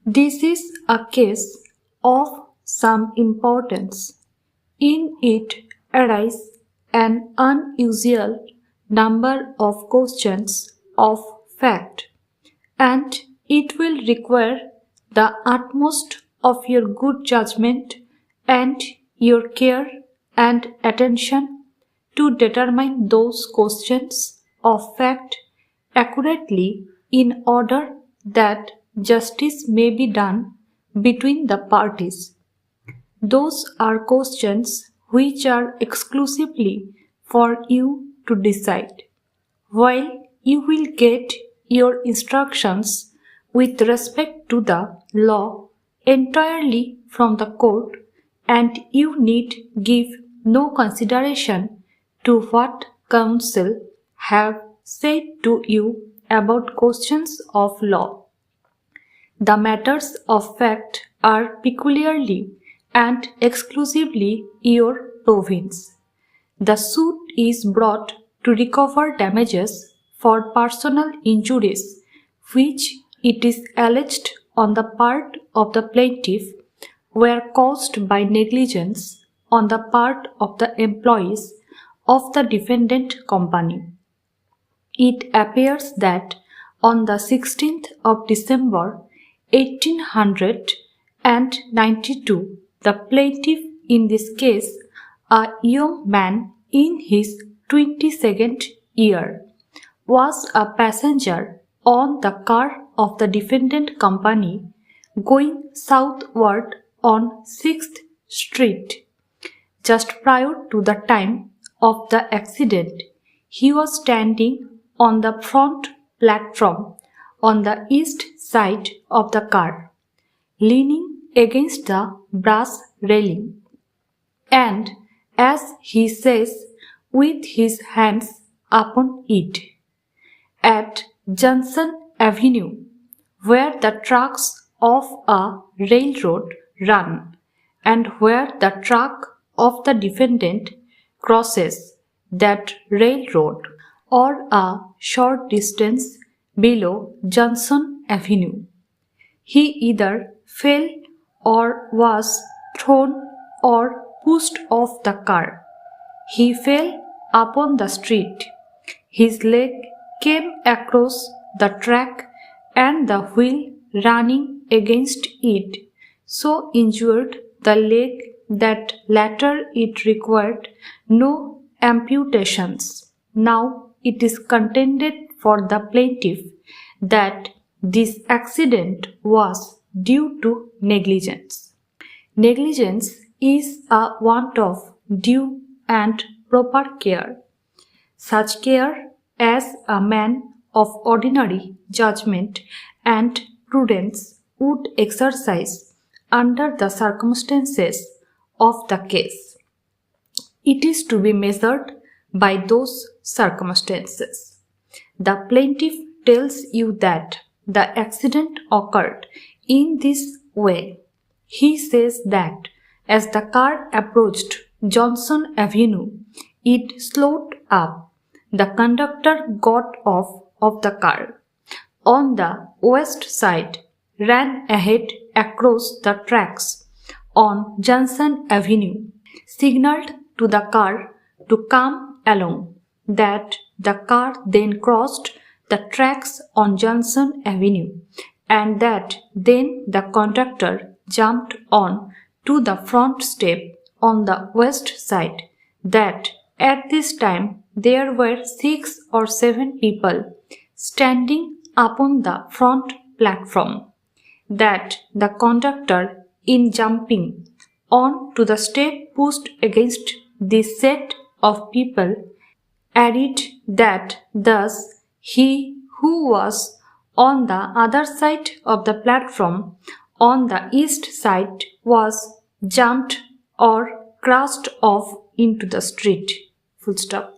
This is a case of some importance. In it arise an unusual number of questions of fact, and it will require the utmost of your good judgment and your care and attention to determine those questions of fact accurately in order that justice may be done between the parties. Those are questions which are exclusively for you to decide. While you will get your instructions with respect to the law entirely from the court, and you need give no consideration to what counsel have said to you about questions of law. The matters of fact are peculiarly and exclusively your province. The suit is brought to recover damages for personal injuries which it is alleged on the part of the plaintiff were caused by negligence on the part of the employees of the defendant company. It appears that on the 16th of December 1892, the plaintiff in this case, a young man in his 22nd year, was a passenger on the car of the defendant company going southward on 6th Street. Just prior to the time of the accident, he was standing on the front platform on the east side of the car, leaning against the brass railing, and, as he says, with his hands upon it. At Johnson Avenue, where the tracks of a railroad run, and where the track of the defendant crosses that railroad, or a short distance below Johnson Avenue, he either fell or was thrown or pushed off the car. He fell upon the street. His leg came across the track and the wheel running against it so injured the leg that latter it required no amputations. Now it is contended for the plaintiff that this accident was due to negligence. Negligence is a want of due and proper care, such care as a man of ordinary judgment and prudence would exercise under the circumstances of the case. It is to be measured by those circumstances. The plaintiff tells you that the accident occurred in this way. He says that as the car approached Johnson Avenue, it slowed up. The conductor got off of the car on the west side, ran ahead across the tracks on Johnson Avenue, signaled to the car to come along, that the car then crossed the tracks on Johnson Avenue, and that then the conductor jumped on to the front step on the west side, that at this time there were 6 or 7 people standing upon the front platform, that the conductor in jumping on to the step pushed against this set of people, added that thus he who was on the other side of the platform on the east side was jumped or crashed off into the street. Full stop.